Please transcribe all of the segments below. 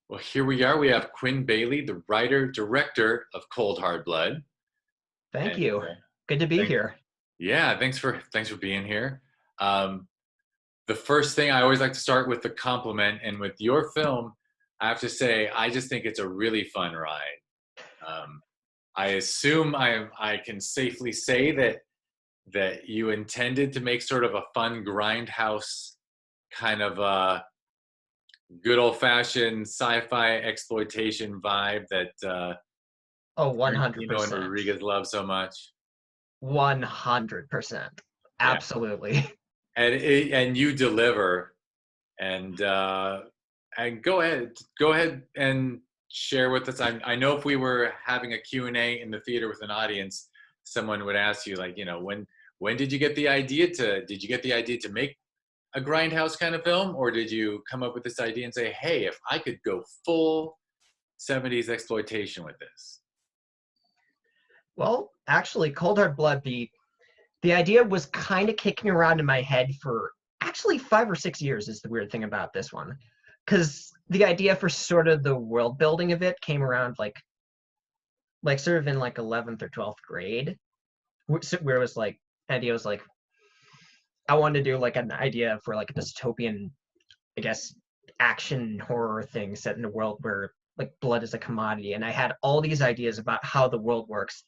Well, here we are. We have Quinn Bailey, the writer, director of Cold Hard Blood. Thank And you. Good to be thank, here. yeah, thanks for being here. Um, the first thing I always like to start with the compliment, and with your film, I have to say I just think it's a really fun ride. Um, I assume I can safely say that you intended to make sort of a fun grindhouse kind of good old fashioned sci-fi exploitation vibe that Oh, Tarantino and 100%. Rodriguez love so much. 100%. Yeah, Absolutely. and you deliver, and go ahead and share with us. I know if we were having a Q&A in the theater with an audience, someone would ask you, like, when did you get the idea to make a grindhouse kind of film, or did you come up with this idea and say, hey, if I could go full 70s exploitation with this? Well, actually, Cold Hard Blood, the idea was kind of kicking around in my head for actually 5 or 6 years is the weird thing about this one. Because the idea for sort of the world building of it came around like sort of in like 11th or 12th grade, where it was like, idea was like, I wanted to do like an idea for like a dystopian, I guess, action horror thing set in a world where like blood is a commodity. And I had all these ideas about how the world works.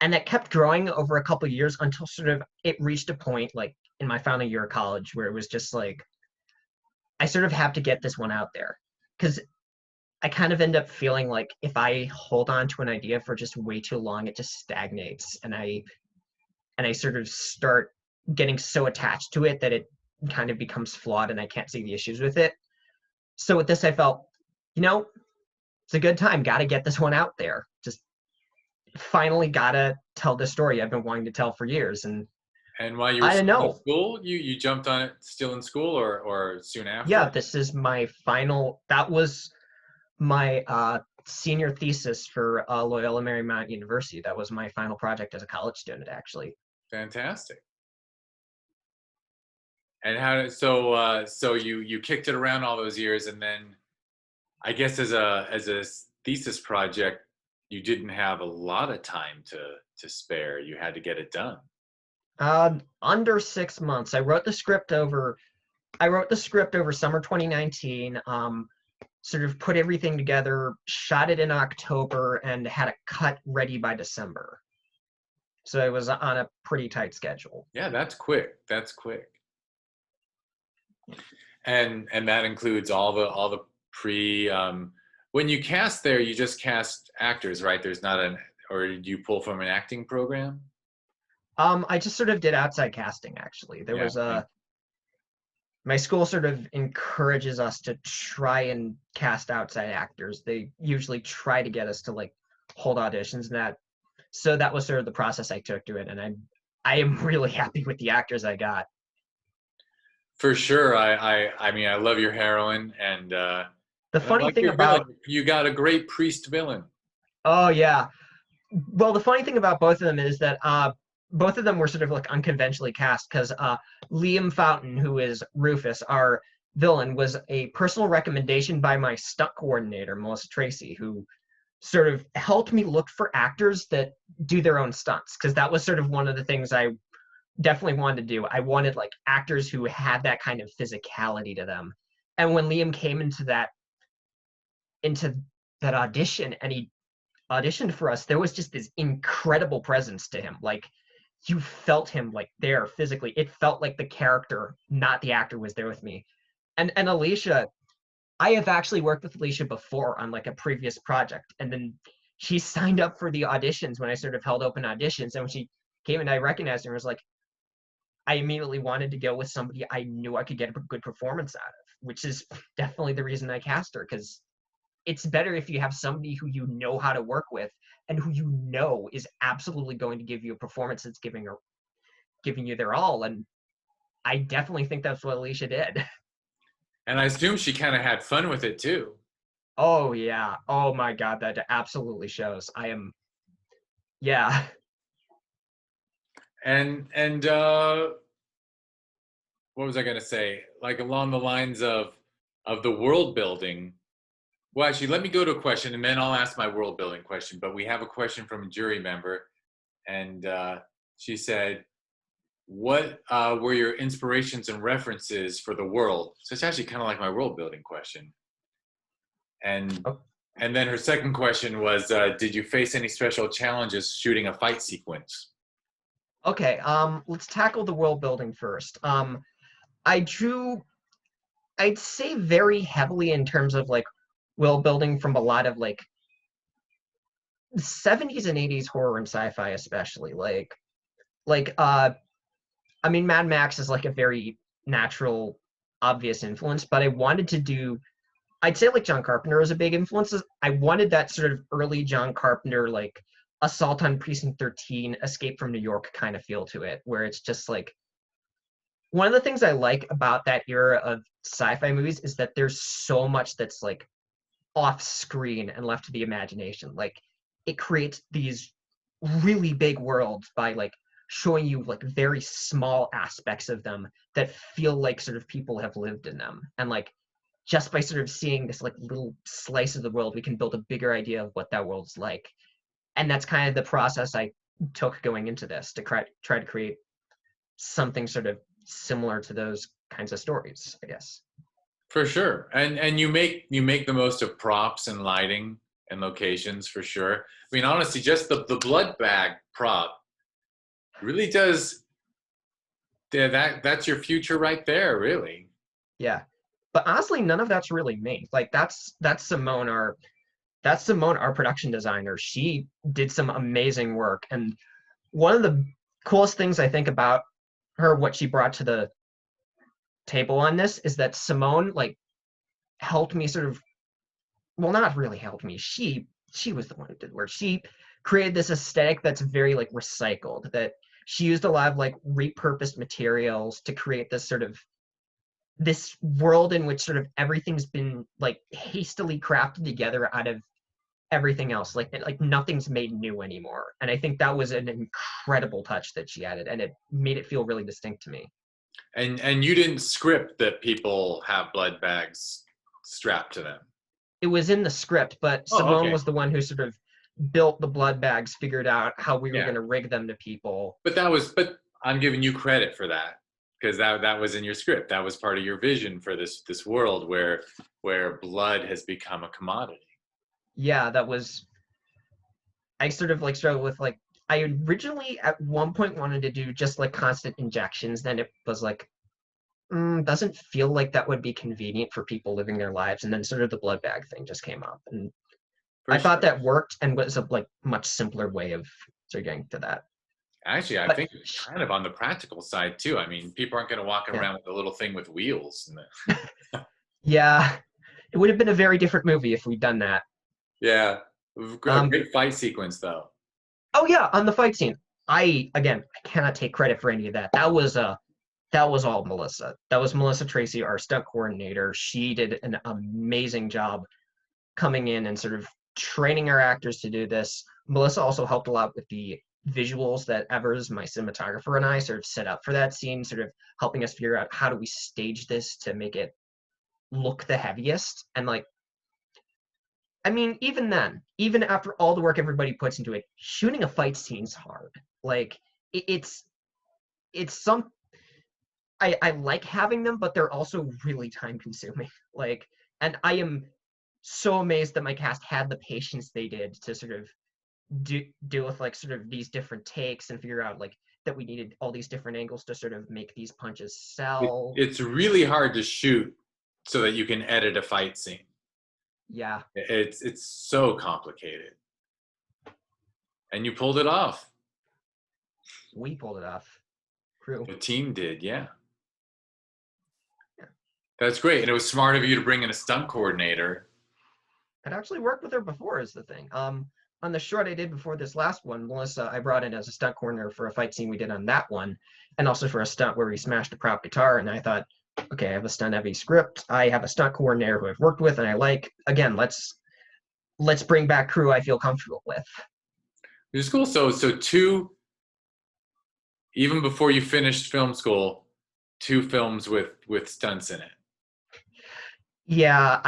And that kept growing over a couple of years until sort of it reached a point like in my final year of college where it was just like, I sort of have to get this one out there. Because I kind of end up feeling like if I hold on to an idea for just way too long, it just stagnates. And I sort of start getting so attached to it that it kind of becomes flawed and I can't see the issues with it. So with this, I felt, you know, it's a good time. Got to get this one out there. Just finally got to tell the story I've been wanting to tell for years. And And while you were I don't still in know. school, you jumped on it still in school, or soon Yeah, after? this is my final. That was my senior thesis for Loyola Marymount University. That was my final project as a college student, actually. Fantastic. And so you kicked it around all those years, and then I guess as a thesis project, you didn't have a lot of time to spare. You had to get it done. Under 6 months. I wrote the script over summer 2019. Sort of put everything together, shot it in October, and had a cut ready by December. So it was on a pretty tight schedule. Yeah, that's quick. That's quick. And that includes all the pre when you cast there, you just cast actors, right? There's not an or do you pull from an acting program? I just sort of did outside casting actually. There Yeah. was a My school sort of encourages us to try and cast outside actors. They usually try to get us to like hold auditions and that. So that was sort of the process I took to it, and I am really happy with the actors I got. For sure. I mean, I love your heroine, The and I funny like thing your villain. about You got a great priest villain. Oh yeah, well the funny thing about both of them is that both of them were sort of like unconventionally cast because Liam Fountain, who is Rufus, our villain, was a personal recommendation by my stunt coordinator Melissa Tracy, who sort of helped me look for actors that do their own stunts because that was sort of one of the things I definitely wanted to do. I wanted like actors who had that kind of physicality to them. And when Liam came into that audition and he auditioned for us, there was just this incredible presence to him. Like you felt him like there physically. It felt like the character, not the actor, was there with me. And Alicia, I have actually worked with Alicia before on like a previous project, and then she signed up for the auditions when I sort of held open auditions, and when she came and I recognized her and was like, I immediately wanted to go with somebody I knew I could get a good performance out of, which is definitely the reason I cast her because it's better if you have somebody who you know how to work with and who you know is absolutely going to give you a performance that's giving you their all. And I definitely think that's what Alicia did. And I assume she kind of had fun with it too. Oh yeah. Oh my god, that absolutely shows. Yeah. And what was I gonna say? Like along the lines of the world building, Well, actually, let me go to a question, and then I'll ask my world building question. But we have a question from a jury member, and she said, "What were your inspirations and references for the world?" So it's actually kind of like my world building question. And Oh, and then her second question was, "Did you face any special challenges shooting a fight sequence?" okay, let's tackle the world building first. I drew, I'd say very heavily in terms of like world building from a lot of like 70s and 80s horror and sci-fi especially. Like I mean Mad Max is like a very natural, obvious influence, but I wanted to do, I'd say like John Carpenter was a big influence. I wanted that sort of early John Carpenter, like Assault on Precinct 13, Escape from New York kind of feel to it, where it's just like one of the things I like about that era of sci-fi movies is that there's so much that's like off screen and left to the imagination. Like it creates these really big worlds by like showing you like very small aspects of them that feel like sort of people have lived in them. And like just by sort of seeing this like little slice of the world, we can build a bigger idea of what that world's like. And that's kind of the process I took going into this to try to create something sort of similar to those kinds of stories, I guess. For sure, and you make the most of props and lighting and locations for sure. I mean, honestly, just the blood bag prop really does. Yeah, that's your future right there, really. Yeah. But honestly, none of that's really me. Like that's Simone, our production designer. She did some amazing work. And one of the coolest things I think about her, what she brought to the table on this, is that Simone like helped me sort of, well, not really helped me. She was the one who did work. She created this aesthetic that's very like recycled, that she used a lot of like repurposed materials to create this sort of this world in which sort of everything's been like hastily crafted together out of everything else. Like nothing's made new anymore. And I think that was an incredible touch that she added, and it made it feel really distinct to me. And you didn't script that people have blood bags strapped to them. It was in the script, but Oh, Simone okay. was the one who sort of built the blood bags, figured out how we were Yeah. going to rig them to people. But I'm giving you credit for that because that was in your script. That was part of your vision for this world where blood has become a commodity. Yeah, that was, I sort of like struggled with like, I originally at one point wanted to do just like constant injections. Then it was like, doesn't feel like that would be convenient for people living their lives. And then sort of the blood bag thing just came up. And For I thought sure. that worked and was a like much simpler way of sort of getting to that. Actually, I But think kind of on the practical side too. I mean, people aren't going to walk yeah, around with a little thing with wheels. yeah, it would have been a very different movie if we'd done that. Yeah, a Um, great fight sequence though. oh yeah, on the fight scene, I cannot take credit for any of that. That was all Melissa. That was Melissa Tracy, our stunt coordinator. She did an amazing job coming in and sort of training our actors to do this. Melissa also helped a lot with the visuals that Evers, my cinematographer, and I sort of set up for that scene, sort of helping us figure out how do we stage this to make it look the heaviest. And like, I mean, even then, even after all the work everybody puts into it, shooting a fight scene's hard. Like, it's some, I like having them, but they're also really time consuming. Like, and I am so amazed that my cast had the patience they did to sort of deal with like sort of these different takes and figure out like that we needed all these different angles to sort of make these punches sell. It's really hard to shoot so that you can edit a fight scene. Yeah, It's so complicated, and you pulled it off. we pulled it off. Crew. The team did, yeah. Yeah. That's great, and it was smart of you to bring in a stunt coordinator. I'd actually worked with her before is the thing. On the short I did before this last one, Melissa, I brought in as a stunt coordinator for a fight scene we did on that one, and also for a stunt where we smashed a prop guitar. And I thought, okay, I have a stunt heavy script. I have a stunt coordinator who I've worked with and I like. Again, let's bring back crew I feel comfortable with. It was cool. So two, even before you finished film school, two films with stunts in it. Yeah,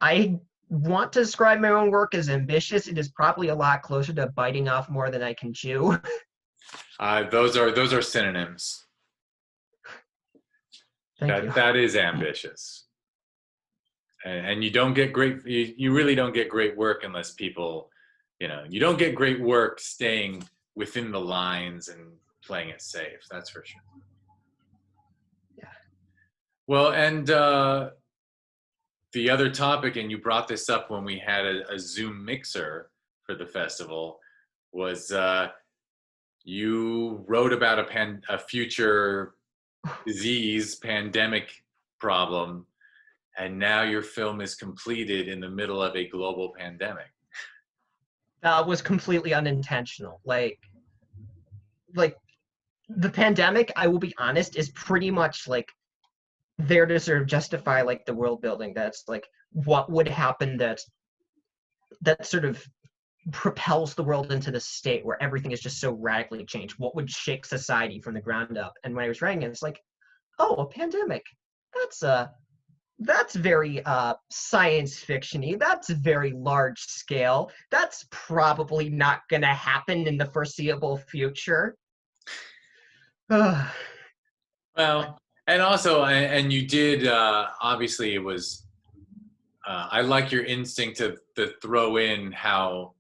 I want to describe my own work as ambitious. It is probably a lot closer to biting off more than I can chew. Those are synonyms. Thank you. That is ambitious, and you don't get great. You really don't get great work unless people, you don't get great work staying within the lines and playing it safe. That's for sure. Yeah. Well, and the other topic, and you brought this up when we had a Zoom mixer for the festival, was you wrote about a future disease pandemic problem, and now your film is completed in the middle of a global pandemic. That was completely unintentional. Like the pandemic, I will be honest, is pretty much like there to sort of justify like the world building. That's like what would happen that sort of propels the world into this state where everything is just so radically changed. What would shake society from the ground up? And when I was writing it, it's like, oh, a pandemic. That's very science fiction-y. That's very large scale. That's probably not going to happen in the foreseeable future. Well, and also, and you did, obviously, it was, I like your instinct to throw in how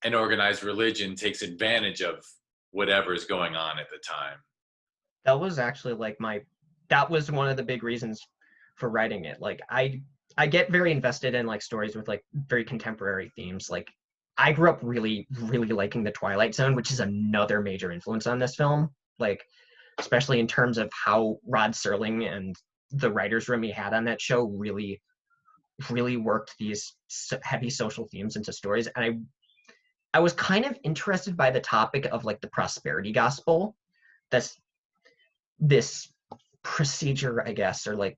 an organized religion takes advantage of whatever's going on at the time. That was actually like that was one of the big reasons for writing it. Like I get very invested in like stories with like very contemporary themes. Like I grew up really, really liking The Twilight Zone, which is another major influence on this film. Like, especially in terms of how Rod Serling and the writers' room he had on that show really, really worked these heavy social themes into stories. And I was kind of interested by the topic of like the prosperity gospel. That's this procedure, I guess, or like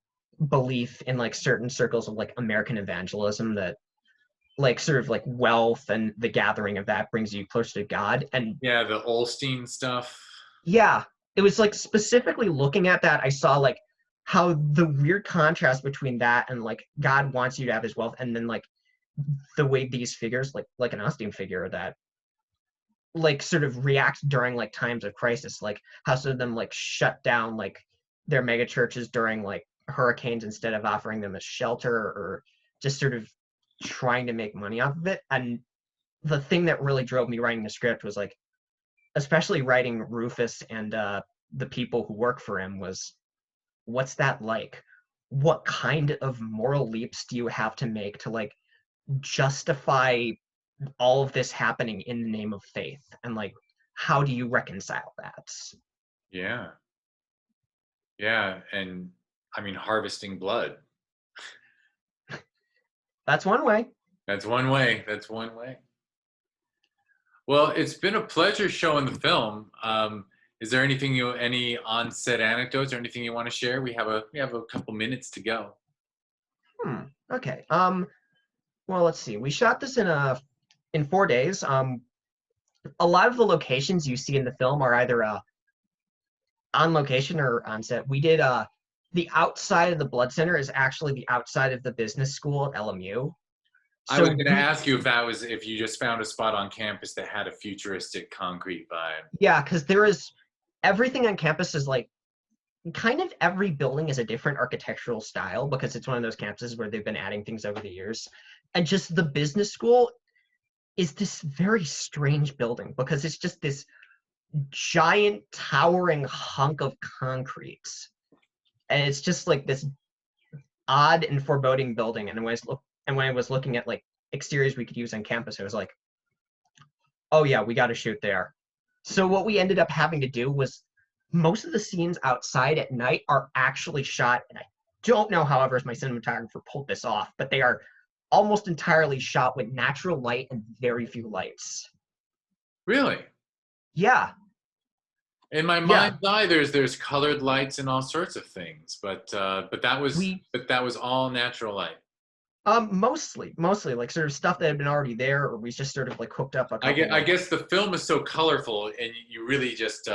belief in like certain circles of like American evangelism that like sort of like wealth and the gathering of that brings you closer to God. And yeah, the Olstein stuff. yeah, it was like specifically looking at that, I saw like how the weird contrast between that and like God wants you to have his wealth, and then like the way these figures like an Austin figure that like sort of react during like times of crisis, like how some of them like shut down like their mega churches during like hurricanes instead of offering them a shelter, or just sort of trying to make money off of it. And the thing that really drove me writing the script was like, especially writing Rufus and the people who work for him, was what's that like? What kind of moral leaps do you have to make to like justify all of this happening in the name of faith? And like, how do you reconcile that? Yeah. Yeah. And I mean, harvesting blood. That's one way. That's one way. That's one way. Well, it's been a pleasure showing the film. Is there anything any on-set anecdotes or anything you want to share? We have a couple minutes to go. Okay. Well, let's see. We shot this in 4 days. A lot of the locations you see in the film are either on location or on set. We did the outside of the blood center is actually the outside of the business school at LMU. So I was going to ask you if you just found a spot on campus that had a futuristic concrete vibe. Yeah, because everything on campus is like, kind of every building is a different architectural style because it's one of those campuses where they've been adding things over the years. And just the business school is this very strange building because it's just this giant towering hunk of concrete. And it's just like this odd and foreboding building. And when I was looking at like exteriors we could use on campus, I was like, oh yeah, we got to shoot there. So what we ended up having to do was, most of the scenes outside at night are actually shot, and I don't know, however, if my cinematographer pulled this off, but they are almost entirely shot with natural light and very few lights. Really? Yeah. In my mind's eye, there's colored lights and all sorts of things, but that was all natural light. Mostly like sort of stuff that had been already there, or we just sort of like hooked up a couple. I guess the film is so colorful, and you really just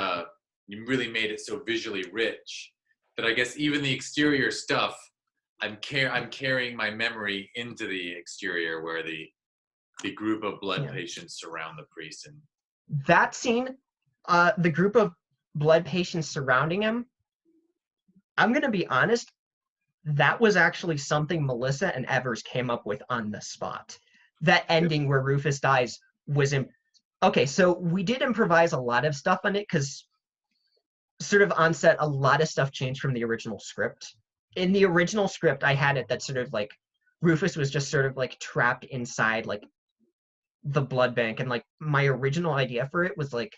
you really made it so visually rich that I guess even the exterior stuff I'm carrying my memory into the exterior where the group of blood Yeah. patients surround the priest. And That scene, the group of blood patients surrounding him, I'm going to be honest, that was actually something Melissa and Evers came up with on the spot. That ending where Rufus dies was okay, so we did improvise a lot of stuff on it because sort of on set, a lot of stuff changed from the original script. In the original script, I had it that sort of like Rufus was just sort of like trapped inside like the blood bank, and like my original idea for it was like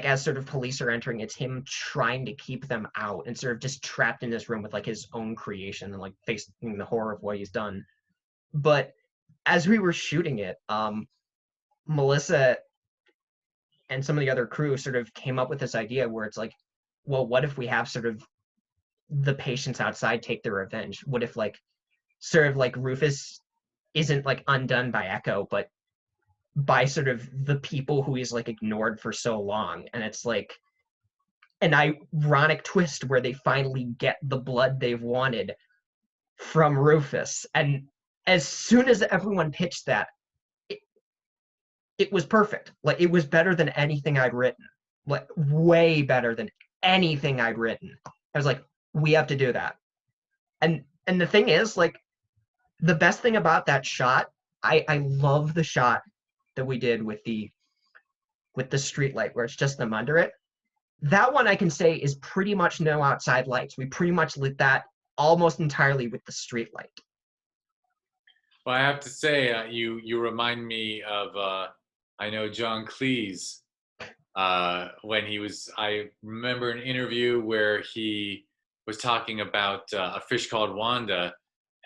as sort of police are entering, it's him trying to keep them out and sort of just trapped in this room with like his own creation and like facing the horror of what he's done. But as we were shooting it, Melissa and some of the other crew sort of came up with this idea where it's like, well, what if we have sort of the patients outside take their revenge? What if like sort of like Rufus isn't like undone by Echo, but by sort of the people who he's like ignored for so long? And it's like an ironic twist where they finally get the blood they've wanted from Rufus. And as soon as everyone pitched that, it was perfect. Like it was better than anything I'd written. Like way better than anything I'd written. I was like, we have to do that. And the thing is, like, the best thing about that shot, I love the shot that we did with the street light where it's just them under it. That one I can say is pretty much no outside lights. We pretty much lit that almost entirely with the street light. well, I have to say, you remind me of I know John Cleese when he was. I remember an interview where he was talking about a fish called Wanda,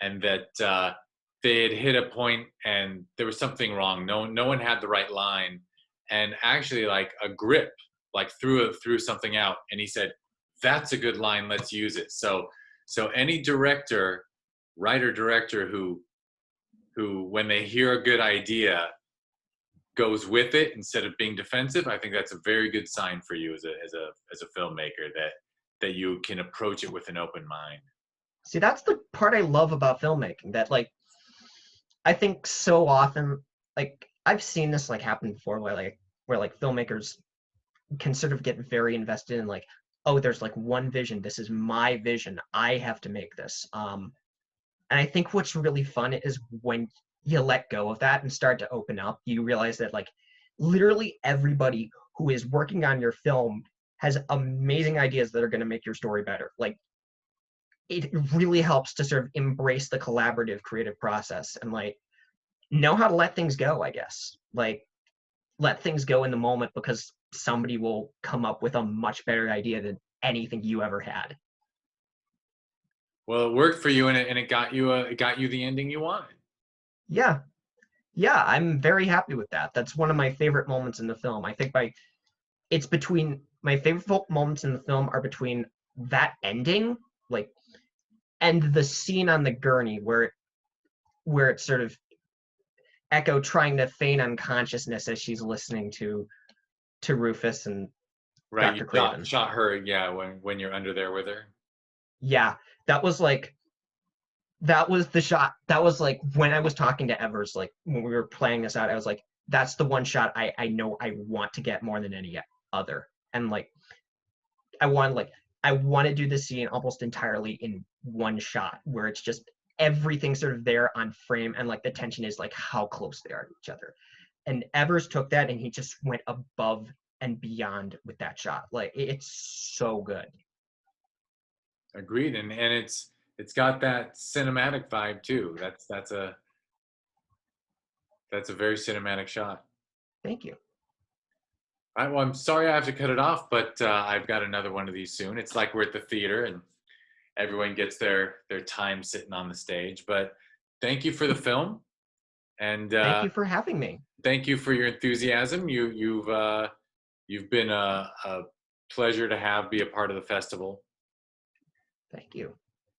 and that they had hit a point and there was something wrong. No one had the right line, and actually, like a grip, like threw something out, and he said, "That's a good line. Let's use it." So any director, writer director who when they hear a good idea goes with it instead of being defensive, I think that's a very good sign for you as a filmmaker, that you can approach it with an open mind. See, that's the part I love about filmmaking, that like I think so often, like I've seen this like happen before where like filmmakers can sort of get very invested in like, oh, there's like one vision, this is my vision, I have to make this. And I think what's really fun is when you let go of that and start to open up, you realize that like literally everybody who is working on your film has amazing ideas that are going to make your story better. Like it really helps to sort of embrace the collaborative creative process and like know how to let things go, I guess. Like let things go in the moment because somebody will come up with a much better idea than anything you ever had. Well, it worked for you, and it got you the ending you wanted. Yeah. Yeah, I'm very happy with that. That's one of my favorite moments in the film. I think it's between my favorite moments in the film are between that ending, like, and the scene on the gurney where it's sort of Echo trying to feign unconsciousness as she's listening to Rufus and Right, you Dr. Craven. shot her, yeah, when you're under there with her. Yeah, that was like that was the shot. That was like when I was talking to Evers, like when we were playing this out, I was like, that's the one shot I know I want to get more than any other. And like I want to do the scene almost entirely in one shot where it's just everything sort of there on frame and like the tension is like how close they are to each other. And Evers took that and he just went above and beyond with that shot. Like it's so good. Agreed, and it's got that cinematic vibe too. That's a very cinematic shot. Thank you. All right, well, I'm sorry I have to cut it off, but I've got another one of these soon. It's like we're at the theater and everyone gets their time sitting on the stage. But thank you for the film, and Thank you for having me. thank you for your enthusiasm. You've been a pleasure to have be a part of the festival, Thank you.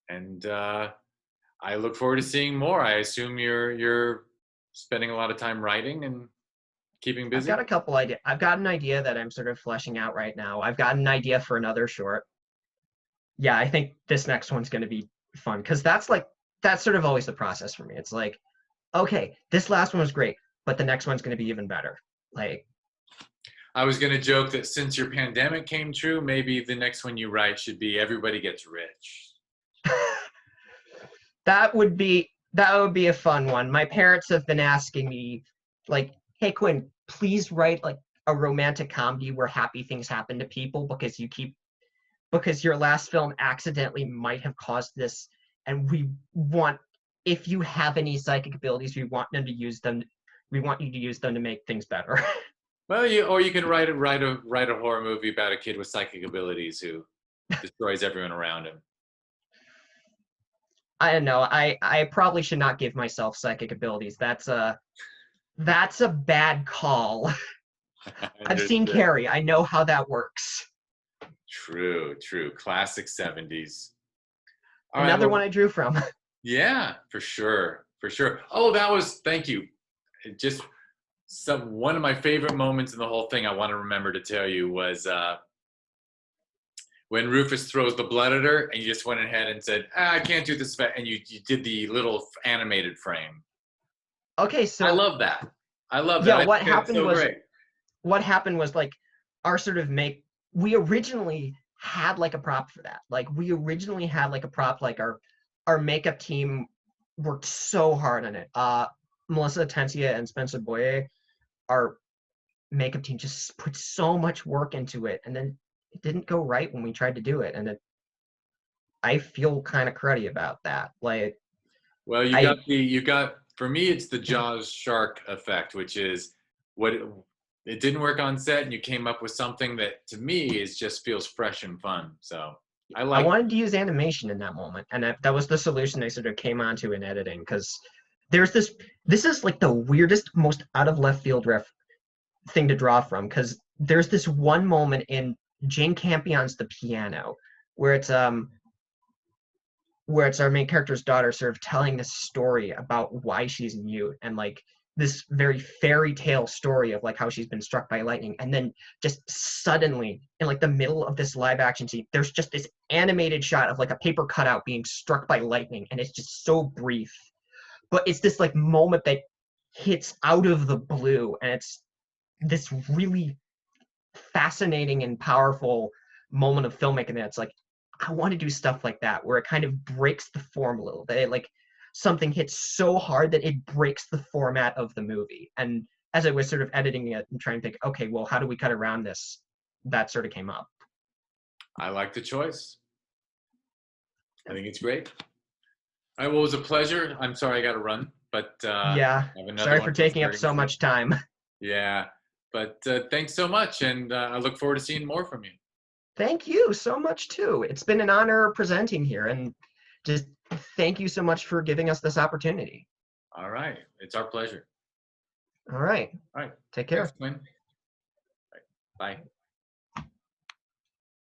and I look forward to seeing more. I assume you're spending a lot of time writing and keeping busy. I've got a couple ideas. I've got an idea that I'm sort of fleshing out right now. I've got an idea for another short. Yeah, I think this next one's going to be fun because that's sort of always the process for me. It's like, okay, this last one was great, but the next one's going to be even better. Like, I was going to joke that since your pandemic came true, maybe the next one you write should be Everybody Gets Rich. that would be a fun one. My parents have been asking me, like, hey Quinn, please write like a romantic comedy where happy things happen to people because your last film accidentally might have caused this, and we want, if you have any psychic abilities, we want them to use them. We want you to use them to make things better. Well, you can write a horror movie about a kid with psychic abilities who destroys everyone around him. I don't know. I probably should not give myself psychic abilities. That's a bad call. I've seen Carrie. I know how that works. True. Classic 70s. Another one I drew from. Yeah, for sure. Oh, thank you. Just one of my favorite moments in the whole thing I want to remember to tell you was when Rufus throws the blood at her and you just went ahead and said, I can't do this, and you did the little animated frame. Okay, so I love that. Yeah, what happened was like our sort of we originally had like a prop for that. Like we originally had like a prop, like our makeup team worked so hard on it. Melissa Atencia and Spencer Boye, our makeup team, just put so much work into it, and then it didn't go right when we tried to do it, and I feel kind of cruddy about that. Like, well, you got for me, it's the Jaws shark effect, which is what it didn't work on set, and you came up with something that to me just feels fresh and fun. So I wanted to use animation in that moment, and that was the solution I sort of came onto in editing, because there's this is like the weirdest, most out of left field thing to draw from, because there's this one moment in Jane Campion's The Piano where it's our main character's daughter sort of telling this story about why she's mute, and like this very fairy tale story of like how she's been struck by lightning, and then just suddenly in like the middle of this live action scene there's just this animated shot of like a paper cutout being struck by lightning, and it's just so brief, but it's this like moment that hits out of the blue, and it's this really fascinating and powerful moment of filmmaking that's like, I want to do stuff like that where it kind of breaks the form a little bit. Like something hits so hard that it breaks the format of the movie. And as I was sort of editing it and trying to think, okay, well, how do we cut around this? That sort of came up. I like the choice. I think it's great. All right, well, it was a pleasure. I'm sorry I got to run, but yeah, sorry for taking up so much time. Yeah, but thanks so much, and I look forward to seeing more from you. Thank you so much too. It's been an honor presenting here, and just thank you so much for giving us this opportunity. All right, it's our pleasure. All right. All right. Take care. Thanks, Quinn. Bye.